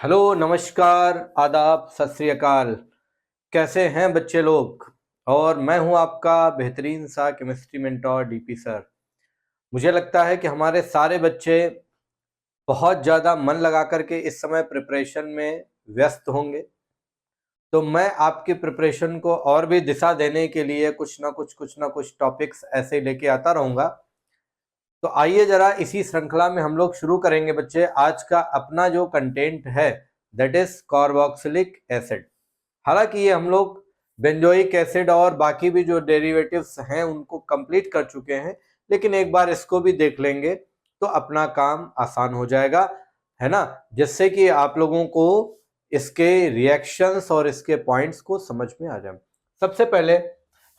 Hello, नमस्कार, आदाब, सत श्री अकाल। कैसे हैं बच्चे लोग? और मैं हूं आपका बेहतरीन सा केमिस्ट्री मेंटोर डीपी सर। मुझे लगता है कि हमारे सारे बच्चे बहुत ज़्यादा मन लगा करके इस समय प्रिपरेशन में व्यस्त होंगे। तो मैं आपकी प्रिपरेशन को और भी दिशा देने के लिए कुछ ना कुछ टॉपिक्स ऐसे लेके आता रहूँगा। तो आइए जरा इसी श्रृंखला में हम लोग शुरू करेंगे बच्चे। आज का अपना जो कंटेंट है दैट इज कार्बोक्सिलिक एसिड। हालांकि ये हम लोग बेंजोइक एसिड और बाकी भी जो डेरिवेटिव्स हैं उनको कंप्लीट कर चुके हैं, लेकिन एक बार इसको भी देख लेंगे तो अपना काम आसान हो जाएगा, है ना, जिससे कि आप लोगों को इसके रिएक्शंस और इसके पॉइंट्स को समझ में आ जाए। सबसे पहले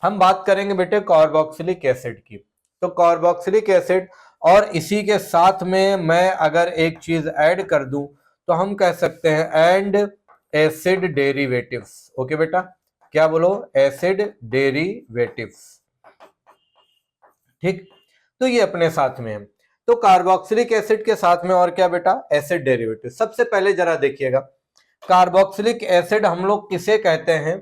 हम बात करेंगे बेटे कार्बोक्सिलिक एसिड की। तो कार्बोक्सिलिक एसिड और इसी के साथ में मैं अगर एक चीज ऐड कर दूं तो हम कह सकते हैं एंड एसिड डेरिवेटिव्स। ओके बेटा, क्या बोलो? Acid derivatives. ठीक, तो ये अपने साथ में है। तो कार्बोक्सिलिक एसिड के साथ में और क्या बेटा? Acid derivative. सबसे पहले जरा देखिएगा, कार्बोक्सिलिक एसिड हम लोग किसे कहते हैं,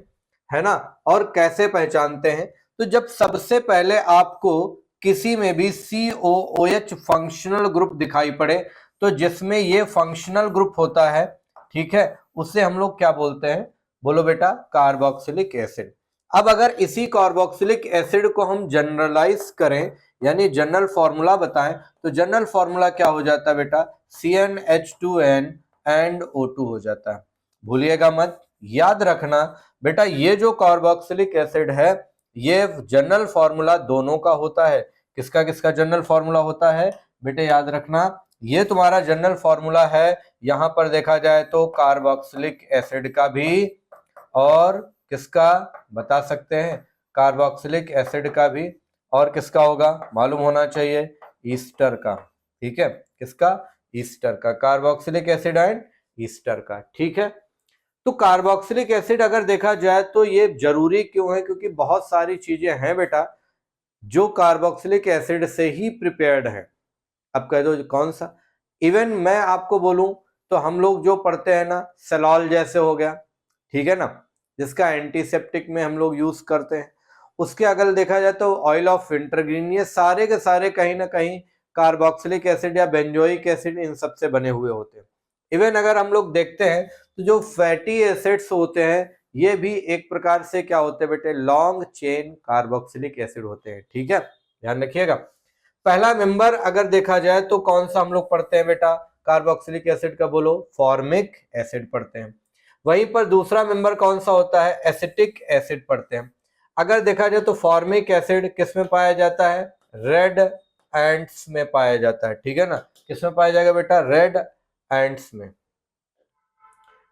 है ना, और कैसे पहचानते हैं। तो जब सबसे पहले आपको किसी में भी COOH फंक्शनल ग्रुप दिखाई पड़े, तो जिसमें ये फंक्शनल ग्रुप होता है, ठीक है, उसे हम लोग क्या बोलते हैं? बोलो बेटा, कार्बोक्सिलिक एसिड। अब अगर इसी कार्बोक्सिलिक एसिड को हम जनरलाइज करें, यानी जनरल फॉर्मूला बताएं, तो जनरल फॉर्मूला क्या हो जाता है बेटा? CnH2n एंड O2 हो जाता है। भूलिएगा मत, याद रखना बेटा, ये जो कार्बोक्सिलिक एसिड है ये जनरल फॉर्मूला दोनों का होता है। किसका किसका जनरल फॉर्मूला होता है बेटे? याद रखना, ये तुम्हारा जनरल फॉर्मूला है। यहां पर देखा जाए तो कार्बोक्सिलिक एसिड का भी, और किसका बता सकते हैं? कार्बोक्सिलिक एसिड का भी, और किसका होगा मालूम होना चाहिए? ईस्टर का। ठीक है, किसका? ईस्टर का। कार्बोक्सिलिक एसिड एंड ईस्टर का। ठीक है, तो कार्बोक्सिलिक एसिड अगर देखा जाए तो ये जरूरी क्यों है? क्योंकि बहुत सारी चीजें हैं बेटा जो कार्बोक्सिलिक एसिड से ही प्रिपेयर्ड है। अब कह दो कौन सा? इवन मैं आपको बोलूं तो हम लोग जो पढ़ते हैं ना, सेलॉल जैसे हो गया, ठीक है ना, जिसका एंटीसेप्टिक में हम लोग यूज करते हैं, उसके अगर देखा जाए तो ऑयल ऑफ विंटरग्रीन, ये सारे के सारे कहीं ना कहीं कार्बोक्सिलिक एसिड या बेंजोइक एसिड इन सब से बने हुए होते हैं। इवन अगर हम लोग देखते हैं तो जो फैटी एसिड्स होते हैं ये भी एक प्रकार से क्या होते हैं बेटे? लॉन्ग चेन कार्बोक्सिलिक एसिड होते हैं। ठीक है, ध्यान रखिएगा। पहला मेंबर अगर देखा जाए तो कौन सा हम लोग पढ़ते हैं बेटा कार्बोक्सिलिक एसिड का? बोलो, फॉर्मिक एसिड पढ़ते हैं। वहीं पर दूसरा मेंबर कौन सा होता है? एसिटिक एसिड पढ़ते हैं। अगर देखा जाए तो फॉर्मिक एसिड किस में पाया जाता है? रेड एंट्स में पाया जाता है। ठीक है ना, किस में पाया जाएगा बेटा? रेड एंट्स में,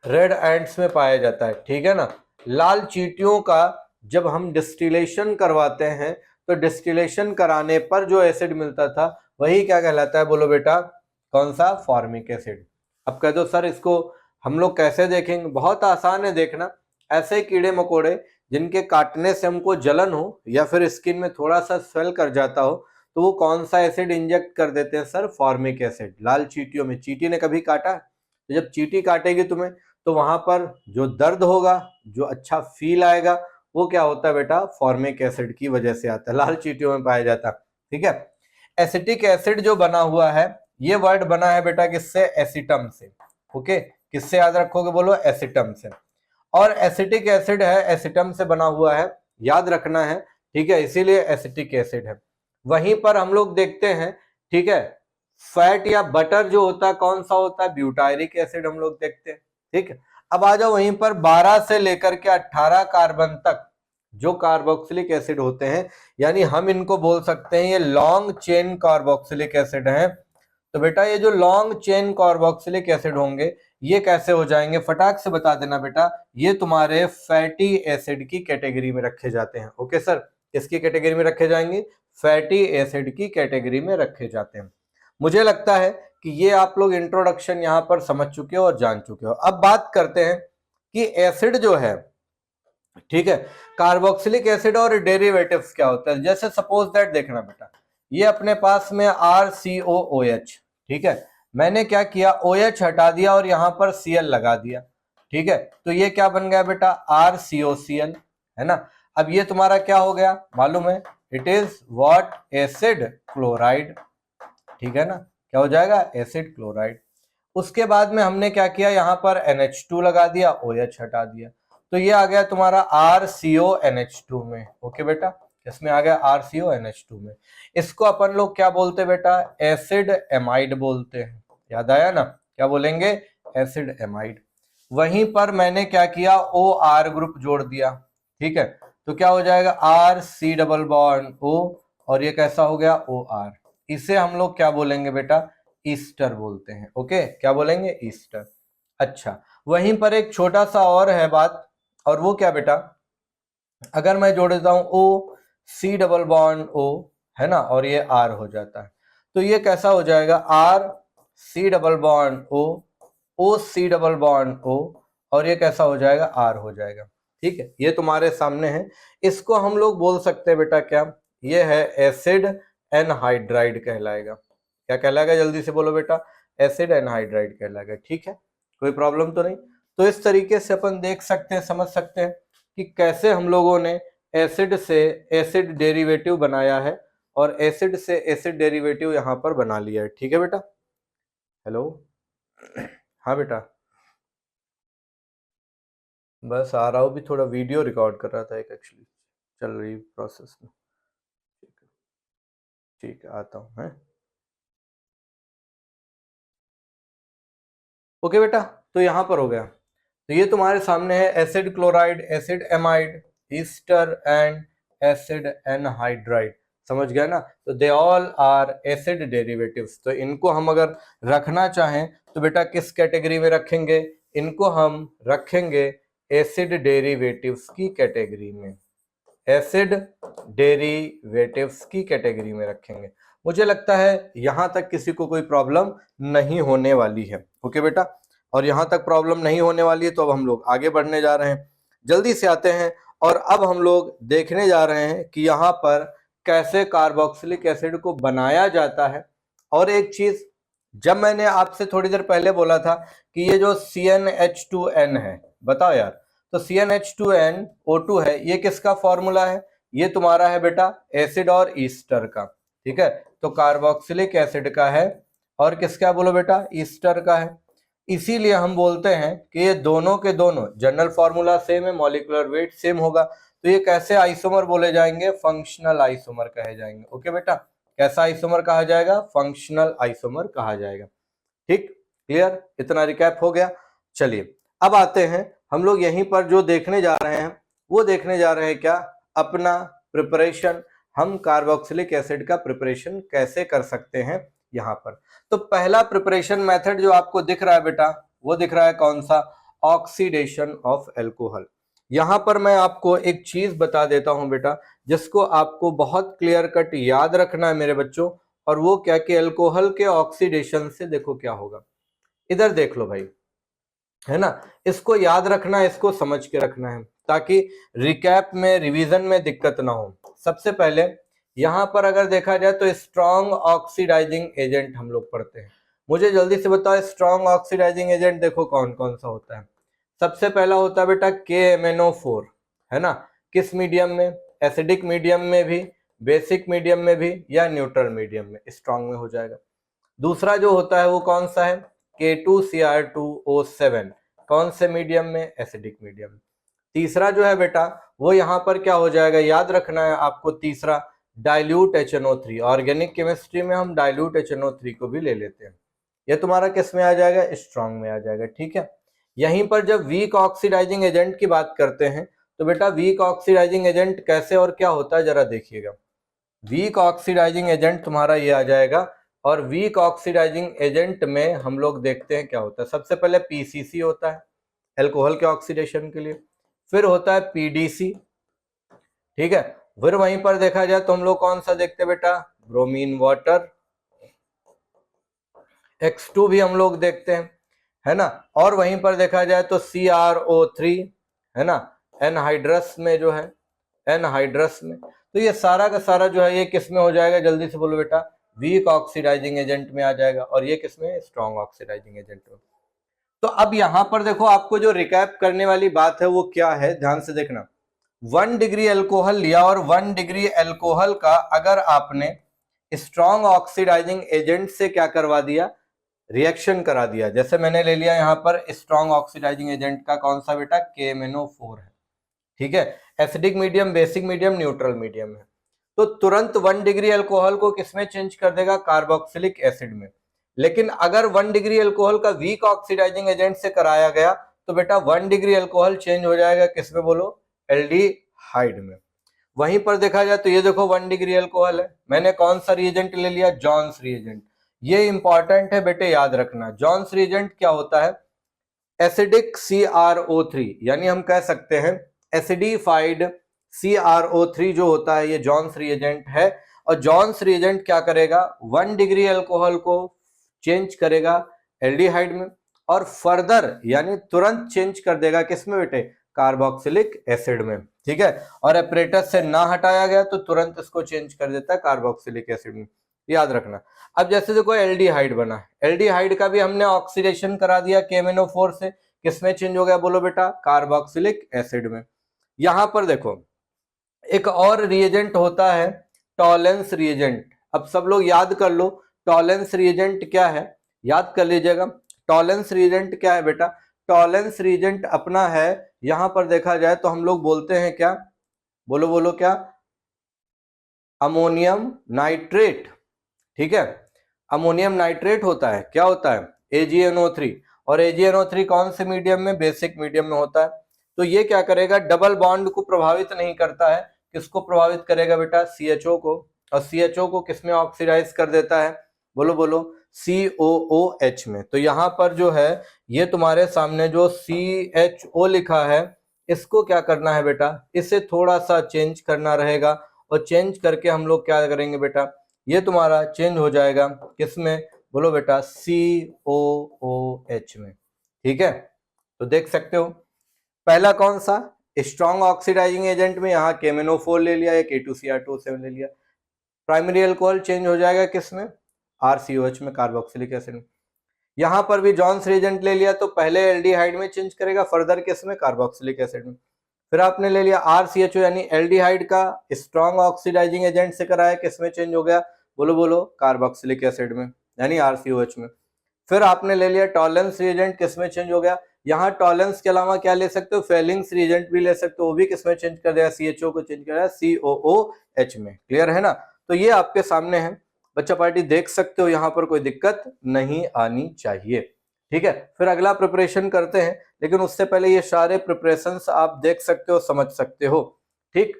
रेड एंट्स में पाया जाता है। ठीक है ना, लाल चींटियों का जब हम डिस्टिलेशन करवाते हैं तो डिस्टिलेशन कराने पर जो एसिड मिलता था वही क्या कहलाता है? बोलो बेटा, कौन सा? Formic acid. अब कह दो सर इसको हम लोग कैसे देखेंगे? बहुत आसान है देखना। ऐसे कीड़े मकोड़े जिनके काटने से हमको जलन हो या फिर स्किन में थोड़ा सा स्वेल कर जाता हो, तो वो कौन सा एसिड इंजेक्ट कर देते हैं सर? Formic acid. लाल चींटियों में, चींटी ने कभी काटा? तो जब चींटी काटेगी तुम्हें तो वहां पर जो दर्द होगा, जो अच्छा फील आएगा, वो क्या होता है बेटा? फॉर्मिक एसिड की वजह से आता है, लाल चींटियों में पाया जाता है। ठीक है, एसिटिक एसिड जो बना हुआ है, ये वर्ड बना है बेटा किससे? एसिटम से। ओके, किससे याद रखोगे? बोलो, एसिटम से। और एसिटिक एसिड है, एसिटम से बना हुआ है, याद रखना है। ठीक है, इसीलिए एसिटिक एसिड है। वहीं पर हम लोग देखते हैं, ठीक है, फैट या बटर जो होता है कौन सा होता है? ब्यूटायरिक एसिड हम लोग देखते हैं। ठीक है, अब आ जाओ वहीं पर 12 से लेकर के 18 कार्बन तक जो कार्बोक्सिलिक एसिड होते हैं, यानी हम इनको बोल सकते हैं ये लॉन्ग चेन कार्बोक्सिलिक एसिड हैं। तो बेटा ये जो लॉन्ग चेन कार्बोक्सिलिक एसिड होंगे ये कैसे हो जाएंगे? फटाक से बता देना बेटा, ये तुम्हारे फैटी एसिड की कैटेगरी में रखे जाते हैं। ओके सर, किसकी कैटेगरी में रखे जाएंगे? फैटी एसिड की कैटेगरी में रखे जाते हैं। मुझे लगता है कि ये आप लोग इंट्रोडक्शन यहाँ पर समझ चुके हो और जान चुके हो। अब बात करते हैं कि एसिड जो है, ठीक है, कार्बोक्सिलिक एसिड और डेरिवेटिव्स क्या होता है। जैसे सपोज दैट देखना बेटा, ये अपने पास में RCOOH, ठीक है, मैंने क्या किया, OH हटा दिया और यहाँ पर Cl लगा दिया, ठीक है। तो ये क्या बन गया बेटा, RCOCl, है ना। अब ये तुम्हारा क्या हो गया मालूम है, it is what, acid chloride, ठीक है ना, क्या हो जाएगा, एसिड क्लोराइड। उसके बाद में हमने क्या किया, यहाँ पर NH2 लगा दिया, OH हटा दिया, तो ये आ गया तुम्हारा RCONH2 में। ओके बेटा, इसमें आ गया RCONH2 में। इसको अपन लोग क्या बोलते बेटा, एसिड एमाइड बोलते हैं। याद आया ना, क्या बोलेंगे, एसिड एमाइड। वहीं पर मैंने क्या किया, OR ग्रुप जोड़ दिया, ठीक है। तो क्या हो जाएगा, RC डबल बॉन्ड O, और ये कैसा हो गया, OR। इसे हम लोग क्या बोलेंगे बेटा, ईस्टर बोलते हैं। ओके, क्या बोलेंगे, ईस्टर। अच्छा, वहीं पर एक छोटा सा और है बात, और वो क्या बेटा, अगर मैं जोड़ देता हूं OC डबल बॉन्ड O, है ना, और ये R हो जाता है, तो ये कैसा हो जाएगा, RC double bond O, OC double bond O, और ये कैसा हो जाएगा, R हो जाएगा, ठीक है। ये तुम्हारे सामने है। इसको हम लोग बोल सकते हैं बेटा क्या, ये है एसिड एनहाइड्राइड कहलाएगा। क्या कहलाएगा, जल्दी से बोलो बेटा, एसिड एनहाइड्राइड कहलाएगा, ठीक है। कोई प्रॉब्लम तो नहीं। तो इस तरीके से अपन देख सकते हैं, समझ सकते हैं कि कैसे हम लोगों ने एसिड से एसिड डेरिवेटिव बनाया है और एसिड से एसिड डेरिवेटिव यहाँ पर बना लिया है, ठीक है बेटा। हेलो, हाँ बेटा, बस आ रहा हूँ, भी थोड़ा वीडियो रिकॉर्ड कर रहा था एक, एक्चुअली चल रही प्रोसेस में, ठीक है, ठीक है, आता हूँ, है। ओके बेटा, तो यहाँ पर हो गया। तो ये तुम्हारे सामने है acid chloride, acid amide, ester and acid anhydride, समझ गया ना। तो they all are acid derivatives. तो इनको हम अगर रखना चाहें तो बेटा किस कैटेगरी में रखेंगे, इनको हम रखेंगे एसिड डेरिवेटिव्स की कैटेगरी में, एसिड डेरिवेटिव्स की कैटेगरी में रखेंगे। मुझे लगता है यहां तक किसी को कोई प्रॉब्लम नहीं होने वाली है। ओके बेटा, और यहां तक प्रॉब्लम नहीं होने वाली है, तो अब हम लोग आगे बढ़ने जा रहे हैं, जल्दी से आते हैं। और अब हम लोग देखने जा रहे हैं कि यहाँ पर कैसे कार्बोक्सिलिक एसिड को बनाया जाता है। और एक चीज, जब मैंने आपसे थोड़ी देर पहले बोला था कि ये जो CnH2n है, बताओ यार, तो CnH2nO2 है, ये किसका फॉर्मूला है, ये तुम्हारा है बेटा एसिड और ईस्टर का, ठीक है। तो कार्बोक्सिलिक एसिड का है, और किसका बोलो बेटा, ईस्टर का है। इसीलिए हम बोलते हैं कि ये दोनों के दोनों जनरल फॉर्मूला सेम है, मॉलिक्यूलर वेट सेम होगा, तो ये कैसे आइसोमर बोले जाएंगे, फंक्शनल आइसोमर कहे जाएंगे। ओके बेटा, कैसा आइसोमर कहा जाएगा, फंक्शनल आइसोमर कहा जाएगा, ठीक, क्लियर, इतना रिकैप हो गया। चलिए अब आते हैं, हम लोग यहीं पर जो देखने जा रहे हैं वो देखने जा रहे हैं क्या, अपना प्रिपरेशन, हम कार्बोक्सिलिक एसिड का प्रिपरेशन कैसे कर सकते हैं यहाँ पर। तो पहला प्रिपरेशन मेथड जो आपको दिख रहा है बेटा, वो दिख रहा है कौन सा, ऑक्सीडेशन ऑफ एल्कोहल। यहाँ पर मैं आपको एक चीज बता देता हूं बेटा, जिसको आपको बहुत क्लियर कट याद रखना है मेरे बच्चों, और वो क्या कि एल्कोहल के ऑक्सीडेशन से देखो क्या होगा। इधर देख लो भाई, है ना, इसको याद रखना है, इसको समझ के रखना है, ताकि रिकैप में, रिवीजन में दिक्कत ना हो। सबसे पहले यहां पर अगर देखा जाए तो स्ट्रॉन्ग ऑक्सीडाइजिंग एजेंट हम लोग पढ़ते हैं। मुझे जल्दी से बताओ, स्ट्रॉन्ग ऑक्सीडाइजिंग एजेंट देखो कौन कौन सा होता है। सबसे पहला होता है बेटा KMnO4, है ना, किस मीडियम में, एसिडिक मीडियम में भी, बेसिक मीडियम में भी, या न्यूट्रल मीडियम में, स्ट्रॉन्ग में हो जाएगा। दूसरा जो होता है वो कौन सा है, K2Cr2O7, कौन से मीडियम में, एसिडिक मीडियम। तीसरा जो है बेटा वो यहाँ पर क्या हो जाएगा, याद रखना है आपको, तीसरा डाइल्यूट HNO3। ऑर्गेनिक केमिस्ट्री में हम डाइल्यूट HNO3 को भी ले लेते हैं। ये तुम्हारा किस में आ जाएगा, स्ट्रॉन्ग में आ जाएगा, ठीक है। यहीं पर जब वीक ऑक्सीडाइजिंग एजेंट की बात करते हैं तो बेटा वीक ऑक्सीडाइजिंग एजेंट कैसे और क्या होता है जरा देखिएगा। वीक ऑक्सीडाइजिंग एजेंट तुम्हारा ये आ जाएगा, और वीक ऑक्सीडाइजिंग एजेंट में हम लोग देखते हैं क्या होता है। सबसे पहले PCC होता है एल्कोहल के ऑक्सीडेशन के लिए, फिर होता है PDC, ठीक है। फिर वहीं पर देखा जाए तो हम लोग कौन सा देखते हैं बेटा, ब्रोमीन वाटर, X2 भी हम लोग देखते हैं, है ना। और वहीं पर देखा जाए तो CrO3, है ना, एनहाइड्रस में जो है, एनहाइड्रस में। तो ये सारा का सारा जो है ये किस में हो जाएगा, जल्दी से बोलो बेटा, वीक ऑक्सीडाइजिंग एजेंट में आ जाएगा, और ये किसमें, स्ट्रॉन्ग ऑक्सीडाइजिंग एजेंट में। तो अब यहां पर देखो आपको जो रिकैप करने वाली बात है वो क्या है, ध्यान से देखना। 1 डिग्री अल्कोहल लिया और 1 डिग्री अल्कोहल का अगर आपने स्ट्रॉन्ग ऑक्सीडाइजिंग एजेंट से क्या करवा दिया, रिएक्शन करा दिया। जैसे मैंने ले लिया यहां पर स्ट्रॉन्ग ऑक्सीडाइजिंग एजेंट का कौन सा बेटा, KMnO4 है, ठीक है। Acidic medium, basic medium, neutral medium है। तो तुरंत 1 डिग्री अल्कोहल को किसमें चेंज कर देगा, कार्बोक्सिलिक एसिड में। लेकिन अगर 1 डिग्री अल्कोहल का वीक ऑक्सीडाइजिंग एजेंट से कराया गया तो बेटा 1 डिग्री अल्कोहल चेंज हो जाएगा किसमें, बोलो, एल्डिहाइड में। वहीं पर देखा जाए तो ये देखो 1 डिग्री अल्कोहल है, मैंने कौन सा रिएजेंट ले लिया, जॉन्स रिएजेंट। ये इंपॉर्टेंट है बेटे, याद रखना। जॉन्स रिएजेंट क्या होता है, एसिडिक CrO3, यानी हम कह सकते हैं एसिडिफाइड CrO3 जो होता है ये जॉन्स रिएजेंट है। और जॉन्स रिएजेंट क्या करेगा, 1 डिग्री अल्कोहल को चेंज करेगा एल्डिहाइड में, और फर्दर यानी तुरंत चेंज कर देगा किसमें बेटे, कार्बोक्सिलिक एसिड में, ठीक है। और एपरेटस से ना हटाया गया तो तुरंत इसको चेंज कर देता है कार्बोक्सिलिक एसिड में, याद रखना। अब जैसे देखो एल्डिहाइड बना, एल्डिहाइड का भी हमने ऑक्सीडेशन करा दिया KMnO4 से, किसमें चेंज हो गया, बोलो बेटा, कार्बोक्सिलिक एसिड में। यहां पर देखो एक और रिएजेंट होता है टॉलेंस रिएजेंट। अब सब लोग याद कर लो टॉलेंस रिएजेंट क्या है, याद कर लीजिएगा। टॉलेंस रिएजेंट क्या है बेटा, टॉलेंस रिएजेंट अपना है, यहां पर देखा जाए तो हम लोग बोलते हैं क्या, बोलो बोलो क्या, अमोनियम नाइट्रेट, ठीक है। अमोनियम नाइट्रेट होता है, क्या होता है, AgNO3। और AgNO3 कौन से मीडियम में, बेसिक मीडियम में होता है। तो ये क्या करेगा, डबल बॉन्ड को प्रभावित नहीं करता है, किसको प्रभावित करेगा बेटा, CHO को। और CHO को किसमें ऑक्सीडाइज कर देता है, बोलो बोलो, COOH में। तो यहां पर जो है ये तुम्हारे सामने जो CHO लिखा है इसको क्या करना है बेटा, इसे थोड़ा सा चेंज करना रहेगा। और चेंज करके हम लोग क्या करेंगे बेटा, ये तुम्हारा चेंज हो जाएगा किसमें, बोलो बेटा, COOH में, ठीक है। तो देख सकते हो पहला कौन सा, स्ट्रॉन्ग ऑक्सीडाइजिंग एजेंट में यहाँ KMnO4 ले लिया, या K2Cr2O7 ले लिया, प्राइमरी अल्कोहल चेंज हो जाएगा किसमें, RCOH में, कार्बोक्सिलिक एसिड में। यहां पर भी जॉन्स रिएजेंट ले लिया तो पहले एल्डिहाइड में चेंज करेगा, फर्दर किसमें, कार्बोक्सिलिक एसिड में। फिर आपने ले लिया RCHO यानी एल्डिहाइड का स्ट्रॉन्ग ऑक्सीडाइजिंग एजेंट से कराया, किसमें चेंज हो गया, बोलो बोलो, कार्बोक्सिलिक एसिड में यानी RCOH में। फिर आपने ले लिया टॉलेंस रिएजेंट, किसमें चेंज हो गया, यहाँ टॉलेंस के अलावा क्या ले सकते हो, फेलिंग्स रिएजेंट भी ले सकते हो, वो भी किसमें चेंज कर देगा, CHO को चेंज कर देगा COOH में। क्लियर है ना। तो ये आपके सामने है बच्चा पार्टी, देख सकते हो, यहाँ पर कोई दिक्कत नहीं आनी चाहिए, ठीक है। फिर अगला प्रिपरेशन करते हैं, लेकिन उससे पहले ये सारे प्रिपरेशंस आप देख सकते हो, समझ सकते हो, ठीक।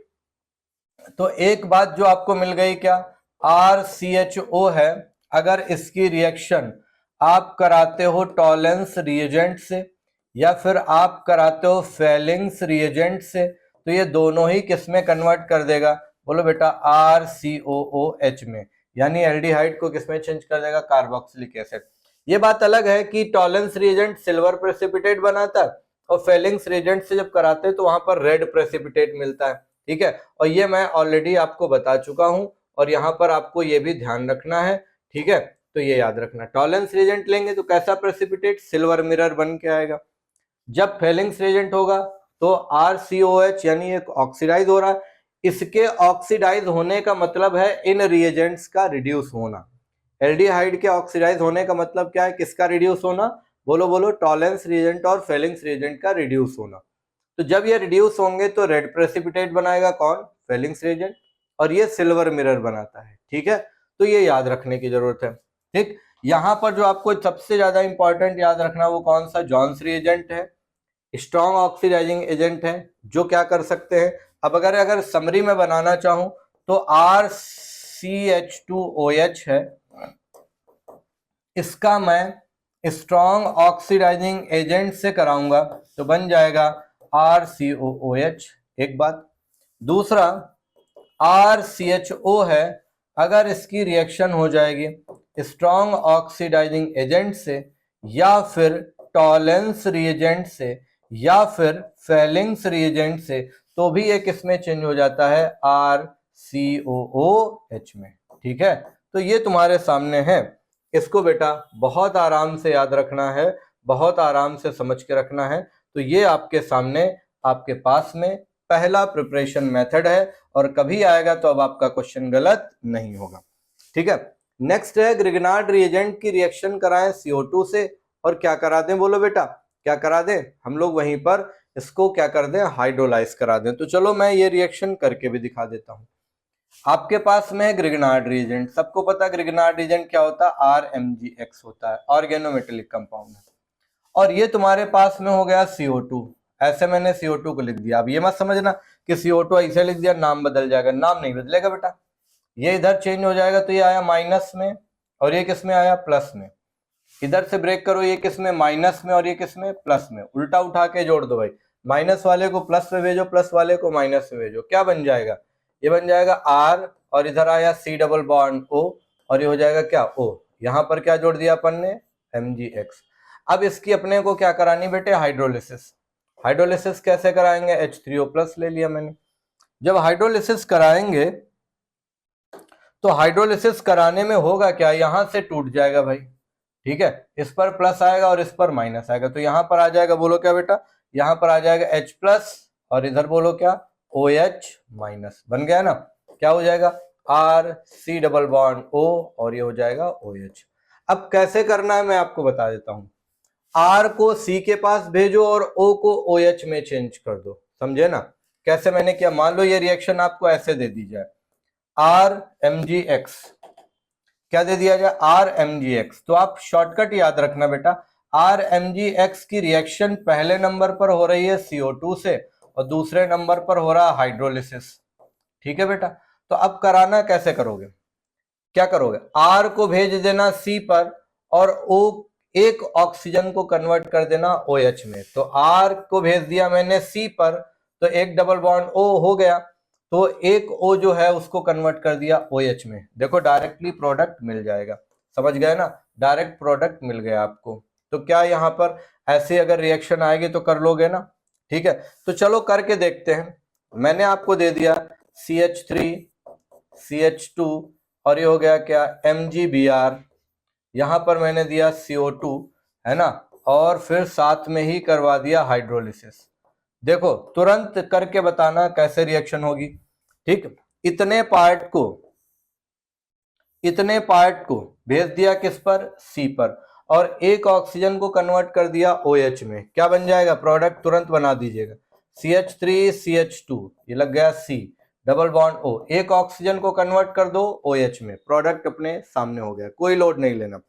तो एक बात जो आपको मिल गई क्या, RCHO है, अगर इसकी रिएक्शन आप कराते हो टॉलेंस रिएजेंट से या फिर आप कराते हो फेलिंग्स रिएजेंट से, तो ये दोनों ही किसमें कन्वर्ट कर देगा, बोलो बेटा, RCOOH में, यानी एल्डिहाइड को किसमें चेंज कर देगा, कार्बोक्सिलिक एसिड। ये बात अलग है कि टॉलेंस रिएजेंट सिल्वर प्रेसिपिटेट बनाता है और फेलिंग्स रिएजेंट से जब कराते हैं तो वहां पर रेड प्रेसिपिटेट मिलता है, ठीक है। और ये मैं ऑलरेडी आपको बता चुका हूं, और यहां पर आपको ये भी ध्यान रखना है, ठीक है। तो ये याद रखना, टॉलेंस रिएजेंट लेंगे तो कैसा प्रेसिपिटेट, सिल्वर मिरर बन के आएगा। जब फेलिंग्स रिएजेंट होगा तो RCOH यानी एक ऑक्सीडाइज हो रहा है, इसके ऑक्सीडाइज होने का मतलब है इन रिएजेंट्स का रिड्यूस होना। एल्डिहाइड के ऑक्सीडाइज होने का मतलब क्या है, किसका रिड्यूस होना, बोलो बोलो, टॉलेंस रिएजेंट और फेलिंग्स रिएजेंट का रिड्यूस होना। तो जब ये रिड्यूस होंगे तो रेड प्रेसिपिटेट बनाएगा कौन, फेलिंग्स रिएजेंट, और ये सिल्वर मिरर बनाता है, ठीक है। तो ये याद रखने की जरूरत है, ठीक। यहां पर जो आपको सबसे ज्यादा इंपॉर्टेंट याद रखना वो कौन सा, जॉन्स रिएजेंट है, स्ट्रॉन्ग ऑक्सीडाइजिंग एजेंट है, जो क्या कर सकते हैं। अब अगर समरी में बनाना चाहूं तो RCH2OH है, इसका मैं स्ट्रॉन्ग ऑक्सीडाइजिंग एजेंट से कराऊंगा तो बन जाएगा RCOOH, एक बात। दूसरा RCHO है, अगर इसकी रिएक्शन हो जाएगी स्ट्रॉन्ग ऑक्सीडाइजिंग एजेंट से या फिर टॉलेंस रिएजेंट से या फिर फेलिंग्स रिएजेंट से, तो भी ये किसमें चेंज हो जाता है, RCOOH में, ठीक है। तो ये तुम्हारे सामने है, इसको बेटा बहुत आराम से याद रखना है, बहुत आराम से समझ के रखना है। तो ये आपके सामने आपके पास में पहला प्रिपरेशन मेथड है, और कभी आएगा तो अब आपका क्वेश्चन गलत नहीं होगा। ठीक है, नेक्स्ट है ग्रिग्नार्ड रिएजेंट की रिएक्शन कराएं CO2 से, और क्या करा दें, बोलो बेटा क्या करा दें, हम लोग वहीं पर इसको क्या कर दें, हाइड्रोलाइज करा दें। तो चलो मैं ये रिएक्शन करके भी दिखा देता हूं। आपके पास में ग्रिग्नार्ड रिएजेंट, सबको पता है ग्रिग्नार्ड रिएजेंट क्या होता है, RMgX होता है, ऑर्गेनोमेटेलिक कंपाउंड है। और ये तुम्हारे पास में हो गया CO2, ऐसे मैंने CO2 को लिख दिया। अब ये मत समझना कि CO2 ऐसे लिख दिया नाम बदल जाएगा, नाम नहीं बदलेगा बेटा, ये इधर चेंज हो जाएगा। तो ये आया माइनस में और ये किस में आया, प्लस में। इधर से ब्रेक करो, ये किस में, माइनस में, और ये किस में, प्लस में। उल्टा उठा के जोड़ दो भाई, माइनस वाले को प्लस में भेजो, प्लस वाले को माइनस में भेजो, क्या बन जाएगा, ये बन जाएगा R, और इधर आया C डबल बॉन्ड O, और ये हो जाएगा क्या O। यहाँ पर क्या जोड़ दिया अपन ने, MgX। अब इसकी अपने को क्या करानी बेटे, हाइड्रोलिसिस। हाइड्रोलिसिस कैसे कराएंगे, H3O+ ले लिया मैंने। जब हाइड्रोलिसिस कराएंगे तो हाइड्रोलिसिस कराने में होगा क्या, यहां से टूट जाएगा भाई, ठीक है, इस पर प्लस आएगा और इस पर माइनस आएगा। तो यहां पर आ जाएगा, बोलो क्या बेटा, यहां पर आ जाएगा H+, और इधर बोलो क्या, OH-, बन गया ना, क्या हो जाएगा, RC डबल बॉन्ड O, और ये हो जाएगा OH। अब कैसे करना है मैं आपको बता देता हूं। R को C के पास भेजो और O को OH में चेंज कर दो, समझे ना कैसे मैंने किया। मान लो ये रिएक्शन आपको ऐसे दे दी जाए, RMgX, क्या दे दिया जाए, RMgX। तो आप शॉर्टकट याद रखना बेटा, RMgX की रिएक्शन पहले नंबर पर हो रही है CO2 से, और दूसरे नंबर पर हो रहा है हाइड्रोलिसिस। ठीक है बेटा, तो अब कराना कैसे करोगे, क्या करोगे, R को भेज देना C पर, और O एक ऑक्सीजन को कन्वर्ट कर देना OH में। तो R को भेज दिया मैंने C पर, तो एक डबल बॉन्ड O हो गया, तो एक O जो है उसको कन्वर्ट कर दिया OH में। देखो डायरेक्टली प्रोडक्ट मिल जाएगा, समझ गए ना, डायरेक्ट प्रोडक्ट मिल गया आपको। तो क्या यहाँ पर ऐसे अगर रिएक्शन आएगी तो कर लोगे ना, ठीक है। तो चलो करके देखते हैं। मैंने आपको दे दिया CH3 CH2, और ये हो गया क्या, MgBr, यहां पर मैंने दिया CO2, है ना, और फिर साथ में ही करवा दिया हाइड्रोलिसिस। देखो तुरंत करके बताना कैसे रिएक्शन होगी, ठीक। इतने पार्ट को भेज दिया किस पर, C पर, और एक ऑक्सीजन को कन्वर्ट कर दिया OH में। क्या बन जाएगा, प्रोडक्ट तुरंत बना दीजिएगा, CH3 CH2, ये लग गया C डबल बॉन्ड O, एक ऑक्सीजन को कन्वर्ट कर दो OH में, प्रोडक्ट अपने सामने हो गया, कोई लोड नहीं लेना।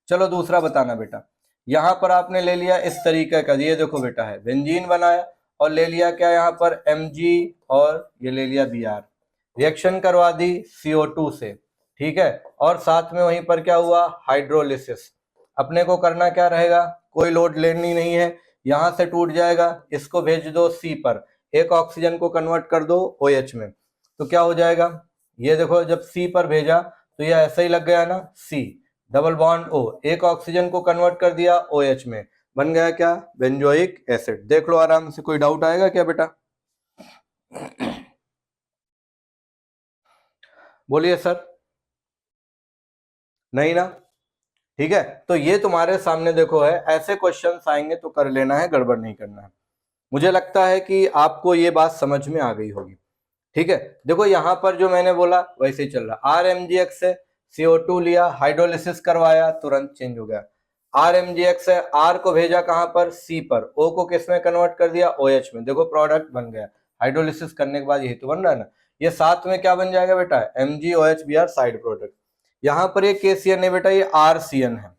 चलो दूसरा बताना बेटा, यहां पर आपने ले लिया इस तरीके का, ये देखो बेटा है बेंजीन बनाया, और ले लिया क्या यहाँ पर Mg, और ये ले लिया Br, रिएक्शन करवा दी CO2 से, ठीक है, और साथ में वहीं पर क्या हुआ, हाइड्रोलिसिस। अपने को करना क्या रहेगा, कोई लोड लेनी नहीं है, यहां से टूट जाएगा, इसको भेज दो C पर, एक ऑक्सीजन को कन्वर्ट कर दो OH में। तो क्या हो जाएगा, ये देखो जब C पर भेजा तो ये ऐसा ही लग गया ना, C डबल बॉन्ड O, एक ऑक्सीजन को कन्वर्ट कर दिया OH में, बन गया क्या, बेंजोइक एसिड। देख लो आराम से, कोई डाउट आएगा क्या बेटा, बोलिए सर, नहीं ना, ठीक है। तो ये तुम्हारे सामने देखो है, ऐसे क्वेश्चंस आएंगे तो कर लेना है, गड़बड़ नहीं करना है। मुझे लगता है कि आपको ये बात समझ में आ गई होगी, ठीक है। देखो यहाँ पर जो मैंने बोला वैसे ही चल रहा, RMgX से CO2 लिया, हाइड्रोलिसिस करवाया, तुरंत चेंज हो गया। RMgX से R को भेजा कहां पर, C पर, O को किस में कन्वर्ट कर दिया, OH में, देखो प्रोडक्ट बन गया। हाइड्रोलिसिस करने के बाद यही तो बन रहा है ना, ये साथ में क्या बन जाएगा बेटा, MgOH-Br साइड प्रोडक्ट। यहाँ पर ये KCN है बेटा, ये RCN है।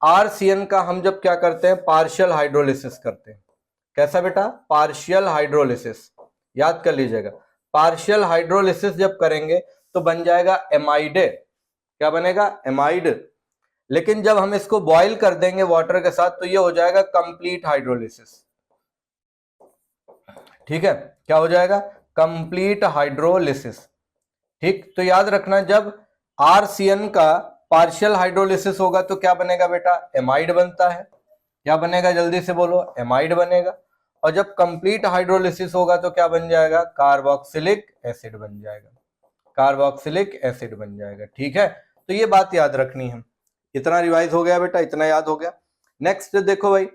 RCN का हम जब क्या करते हैं, पार्शियल हाइड्रोलिसिस करते हैं। कैसा बेटा, पार्शियल हाइड्रोलिसिस, याद कर लीजिएगा। पार्शियल हाइड्रोलिसिस जब करेंगे तो बन जाएगा एमाइड, क्या बनेगा, एमाइड। लेकिन जब हम इसको बॉईल कर देंगे वाटर के साथ तो ये हो जाएगा कंप्लीट हाइड्रोलिसिस, ठीक है, क्या हो जाएगा, कंप्लीट हाइड्रोलिसिस, ठीक। तो याद रखना, जब RCN का पार्शियल हाइड्रोलिसिस होगा तो क्या बनेगा बेटा, एमाइड बनता है। क्या बनेगा, जल्दी से बोलो, एमाइड बनेगा। और जब कंप्लीट हाइड्रोलिसिस होगा तो क्या बन जाएगा, कार्बोक्सिलिक एसिड बन जाएगा, कार्बोक्सिलिक एसिड बन जाएगा, ठीक है। तो तो ये बात याद रखनी है। इतना रिवाइज हो गया बेटा, इतना याद हो गया। नेक्स्ट देखो भाई,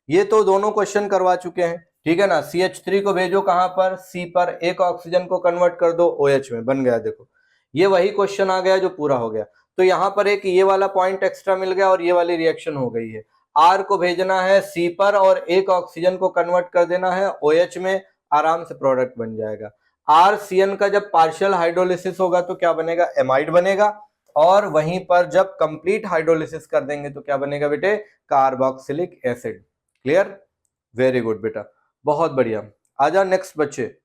ये तो दोनों क्वेश्चन करवा चुके हैं, ठीक है ना। CH3 को भेजो कहां पर, C पर, एक ऑक्सीजन को कन्वर्ट कर दो OH में, बन गया। देखो ये वही क्वेश्चन आ गया जो पूरा हो गया। तो यहाँ पर एक ये वाला पॉइंट एक्स्ट्रा मिल गया और ये वाली रिएक्शन हो गई है। R को भेजना है C पर और एक ऑक्सीजन को कन्वर्ट कर देना है OH में, आराम से प्रोडक्ट बन जाएगा। RCN का जब पार्शियल हाइड्रोलिसिस होगा तो क्या बनेगा, एमाइड बनेगा। और वहीं पर जब कंप्लीट हाइड्रोलिसिस कर देंगे तो क्या बनेगा बेटे, carboxylic acid. Clear, very good बेटा, बहुत बढ़िया। आजा नेक्स्ट बच्चे,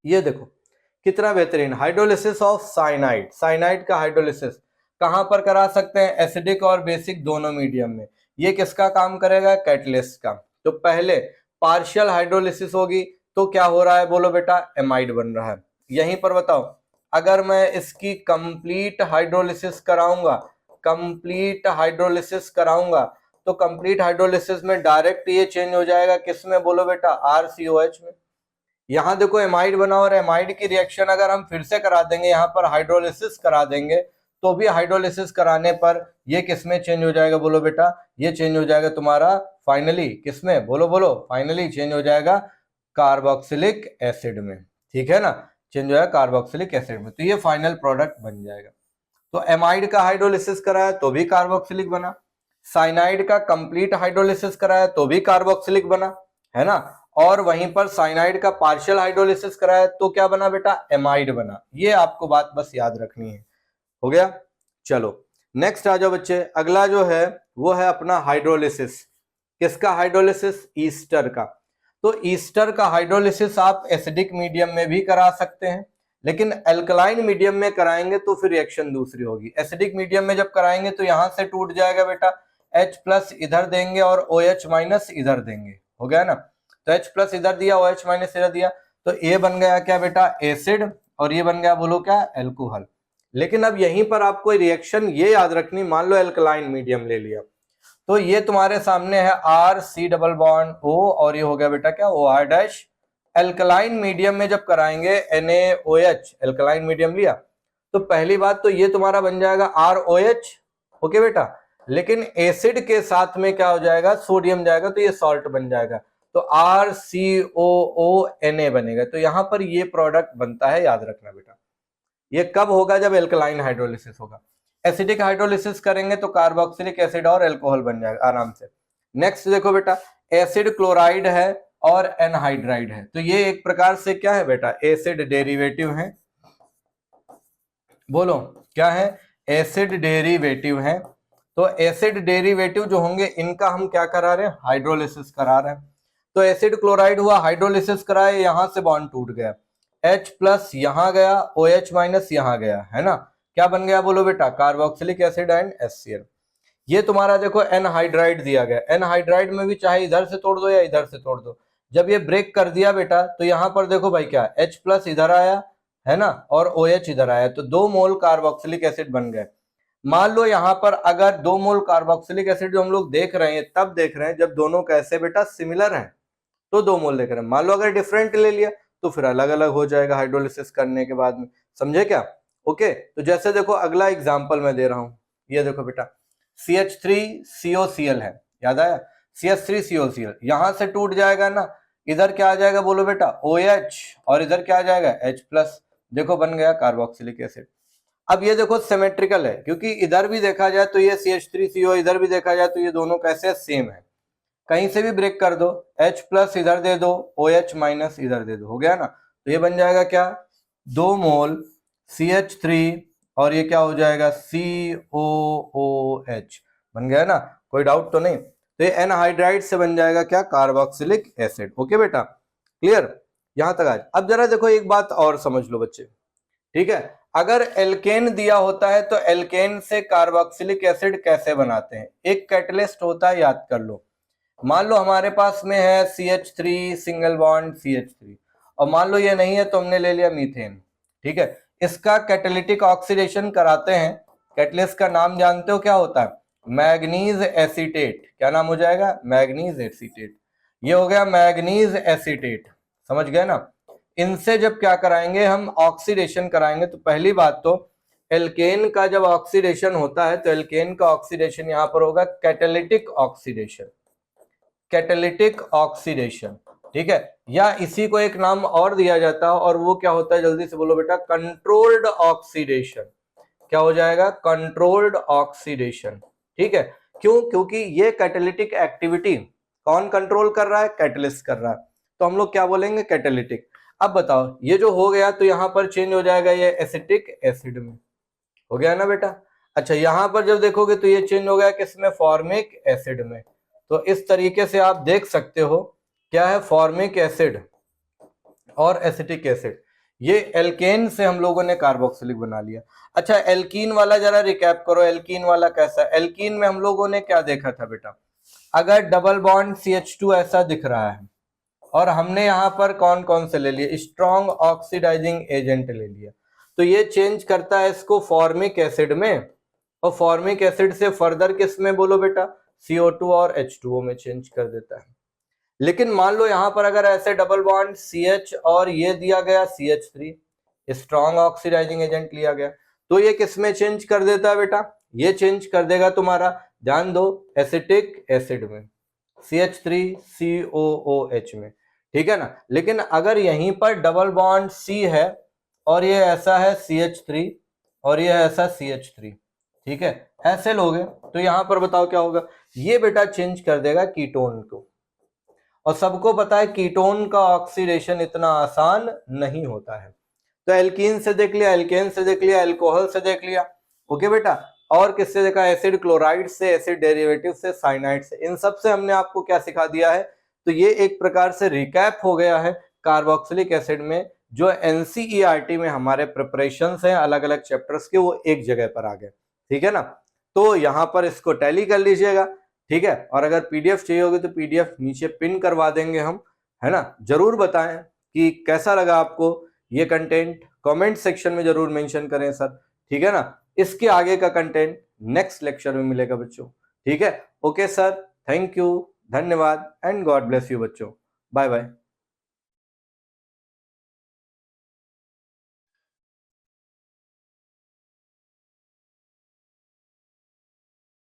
ये देखो कितना बेहतरीन, हाइड्रोलिसिस ऑफ साइनाइड। साइनाइड का हाइड्रोलिसिस कहां पर करा सकते हैं, एसिडिक और बेसिक दोनों मीडियम में। ये किसका काम करेगा, कैटलिस्ट का। तो पहले पार्शियल हाइड्रोलिसिस होगी तो क्या हो रहा है बोलो बेटा, एमाइड बन रहा है। यहीं पर बताओ, अगर मैं इसकी कंप्लीट हाइड्रोलिसिस कराऊंगा, कंप्लीट हाइड्रोलिसिस कराऊंगा तो कंप्लीट हाइड्रोलिसिस में डायरेक्ट ये चेंज हो जाएगा किस में बोलो बेटा, RCOH में। यहां देखो एमाइड बना और एमाइड की रिएक्शन अगर हम फिर से करा देंगे, यहां पर हाइड्रोलिसिस करा देंगे तो भी हाइड्रोलिसिस कराने पर ये किसमें चेंज हो जाएगा बोलो बेटा, ये चेंज हो जाएगा तुम्हारा फाइनली किसमें, बोलो बोलो, फाइनली चेंज हो जाएगा कार्बोक्सिलिक एसिड में। ठीक है ना, चेंज हो जाएगा कार्बोक्सिलिक एसिड में, तो ये फाइनल प्रोडक्ट बन जाएगा। तो एमाइड का हाइड्रोलिसिस कराया तो भी कार्बोक्सिलिक बना, साइनाइड का कंप्लीट हाइड्रोलिसिस कराया तो भी कार्बोक्सिलिक बना, है ना। और वहीं पर साइनाइड का पार्शियल हाइड्रोलिसिस कराया तो क्या बना बेटा, एमाइड बना। ये आपको बात बस याद रखनी है। हो गया, चलो नेक्स्ट आ जाओ बच्चे। अगला जो है वो है अपना हाइड्रोलिसिस। किसका हाइड्रोलिसिस, ईस्टर का। तो ईस्टर का हाइड्रोलिसिस आप एसिडिक मीडियम में भी करा सकते हैं, लेकिन अल्कलाइन मीडियम में कराएंगे तो फिर रिएक्शन दूसरी होगी। एसिडिक मीडियम में जब कराएंगे तो यहां से टूट जाएगा बेटा, H+ इधर देंगे और OH- इधर देंगे। हो गया ना, तो H+ इधर दिया, OH- इधर दिया, तो ये बन गया क्या बेटा, एसिड, और ये बन गया बोलो क्या, एल्कोहल। लेकिन अब यहीं पर आपको रिएक्शन ये याद रखनी, मान लो एल्कलाइन मीडियम ले लिया तो ये तुम्हारे सामने है RC+O और ये हो गया बेटा क्या, OR-। एल्कलाइन मीडियम में जब कराएंगे NaOH, एल्कलाइन मीडियम लिया तो पहली बात तो ये तुम्हारा बन जाएगा ROH। ओके बेटा, लेकिन एसिड के साथ में क्या हो जाएगा, सोडियम जाएगा तो ये सॉल्ट बन जाएगा, तो RCOONA बनेगा। तो यहां पर ये प्रोडक्ट बनता है, याद रखना बेटा। ये कब होगा, जब एल्कलाइन हाइड्रोलिसिस होगा। एसिडिक हाइड्रोलिसिस करेंगे तो कार्बोक्सिलिक एसिड और एल्कोहल बन जाएगा आराम से। नेक्स्ट देखो बेटा, एसिड क्लोराइड है और एनहाइड्राइड है, तो ये एक प्रकार से क्या है बेटा, एसिड डेरिवेटिव है। बोलो क्या है, एसिड डेरिवेटिव है। तो एसिड डेरिवेटिव जो होंगे इनका हम क्या करा रहे हैं, हाइड्रोलिसिस करा रहे हैं। तो एसिड क्लोराइड हुआ, हाइड्रोलिसिस कराए, यहां से बॉन्ड टूट गया, H+ यहां गया, OH- यहां गया, है ना। क्या बन गया बोलो बेटा, कार्बोक्सिलिक एसिड एंड HCl। ये तुम्हारा देखो एनहाइड्राइड दिया गया, एनहाइड्राइड में भी चाहे इधर से तोड़ दो या इधर से तोड़ दो। जब ये ब्रेक कर दिया बेटा तो यहां पर देखो भाई क्या, H+ इधर आया, है ना, और OH इधर आया, तो 2 मोल कार्बोक्सिलिक एसिड बन गए। मान लो यहां पर अगर 2 मोल कार्बोक्सिलिक एसिड जो हम लोग देख रहे हैं, तब देख रहे हैं जब दोनों कैसे बेटा सिमिलर हैं, तो 2 मोल देख रहे हैं। मान लो अगर डिफरेंट ले लिया तो फिर अलग अलग हो जाएगा हाइड्रोलिसिस करने के बाद में, समझे क्या। ओके, तो जैसे देखो अगला एग्जांपल मैं दे रहा हूं, ये देखो बेटा CH3COCl है, याद आया, CH3COCl यहां से टूट जाएगा ना, इधर क्या आ जाएगा बोलो बेटा, OH, और इधर क्या आ जाएगा, H+। देखो बन गया कार्बोक्सिलिक एसिड। अब ये देखो सिमेट्रिकल है, क्योंकि इधर भी देखा जाए तो ये CH3CO, इधर भी देखा जाए तो ये दोनों कैसे सेम है। कहीं से भी ब्रेक कर दो, H+ इधर दे दो, OH- इधर दे दो, हो गया ना। तो ये बन जाएगा क्या, 2 मोल CH3 और ये क्या हो जाएगा, COOH बन गया ना, कोई डाउट तो नहीं। तो ये एनहाइड्राइड से बन जाएगा क्या, कार्बोक्सिलिक एसिड। ओके बेटा, क्लियर, यहां तक आज। अब जरा देखो एक बात और समझ लो बच्चे, ठीक है। अगर एल्केन दिया होता है तो एल्केन से कार्बोक्सिलिक एसिड कैसे बनाते हैं, एक कैटलिस्ट होता है, याद कर लो। मान लो हमारे पास में है CH3 सिंगल बॉन्ड CH3, और मान लो ये नहीं है तो हमने ले लिया मीथेन, ठीक है। इसका कैटालिटिक ऑक्सीडेशन कराते हैं, कैटलिस्ट का नाम जानते हो क्या होता है, मैग्नीज एसीटेट। क्या नाम हो जाएगा, मैग्नीज एसीटेट। ये हो गया मैग्नीज एसीटेट, समझ गए ना। इनसे जब क्या कराएंगे हम, ऑक्सीडेशन कराएंगे, तो पहली बात तो एल्केन का जब ऑक्सीडेशन होता है तो एल्केन का ऑक्सीडेशन यहां पर होगा कैटालिटिक ऑक्सीडेशन, कैटालिटिक ऑक्सीडेशन, ठीक है। या इसी को एक नाम और दिया जाता है और वो क्या होता है, जल्दी से बोलो बेटा, कंट्रोल्ड ऑक्सीडेशन। क्या हो जाएगा, कंट्रोल्ड ऑक्सीडेशन, ठीक है। क्यों, क्योंकि ये कैटालिटिक एक्टिविटी कौन कंट्रोल कर रहा है, कैटलिस्ट कर रहा है, तो हम लोग क्या बोलेंगे, कैटालिटिक। अब बताओ ये जो हो गया तो यहां पर चेंज हो जाएगा ये एसिटिक एसिड में, हो गया ना बेटा। अच्छा यहां पर जब देखोगे तो ये चेंज हो गया किसमें, फॉर्मिक एसिड में। तो इस तरीके से आप देख सकते हो क्या है, फॉर्मिक एसिड और एसिटिक एसिड, ये एल्केन से हम लोगों ने कार्बोक्सिलिक बना लिया। अच्छा एल्कीन वाला जरा रिकैप करो, एल्कीन वाला कैसा, एल्कीन में हम लोगों ने क्या देखा था बेटा, अगर डबल बॉन्ड CH2 ऐसा दिख रहा है और हमने यहाँ पर कौन कौन से ले लिए, स्ट्रॉन्ग ऑक्सीडाइजिंग एजेंट ले लिया, तो ये चेंज करता है इसको फॉर्मिक एसिड में, और फॉर्मिक एसिड से फर्दर किस में बोलो बेटा, CO2 और H2O में चेंज कर देता है। लेकिन मान लो यहां पर अगर ऐसे डबल बॉन्ड CH और ये दिया गया CH3, स्ट्रॉन्ग ऑक्सीडाइजिंग एजेंट लिया गया, तो ये किस में चेंज कर देता है बेटा, ये चेंज कर देगा तुम्हारा, ध्यान दो, एसिटिक एसिड में, CH3COOH में, ठीक है ना। लेकिन अगर यहीं पर डबल बॉन्ड C है और ये ऐसा है CH3 और ये ऐसा CH3, ठीक है, ऐसे लोगे तो यहां पर बताओ क्या होगा, ये बेटा चेंज कर देगा कीटोन को। और सबको पता है कीटोन का ऑक्सीडेशन इतना आसान नहीं होता है। तो एल्कीन से देख लिया, एल्केन से देख लिया, अल्कोहल से देख लिया, ओके बेटा। और किससे देखा, एसिड क्लोराइड से, एसिड डेरिवेटिव से, साइनाइड से, इन सब से हमने आपको क्या सिखा दिया है। तो ये एक प्रकार से रिकैप हो गया है कार्बोक्सिलिक एसिड में, जो NCERT में हमारे प्रिपरेशन हैं अलग अलग चैप्टर्स के, वो एक जगह पर आ गए, ठीक है ना। तो यहाँ पर इसको टैली कर लीजिएगा, ठीक है। और अगर PDF चाहिए होगी तो PDF नीचे पिन करवा देंगे हम, है ना। जरूर बताएं कि कैसा लगा आपको ये कंटेंट, कमेंट सेक्शन में जरूर मेंशन करें सर, ठीक है ना। इसके आगे का कंटेंट नेक्स्ट लेक्चर में मिलेगा बच्चों, ठीक है। ओके सर, थैंक यू, धन्यवाद एंड गॉड ब्लेस यू बच्चों, बाय बाय।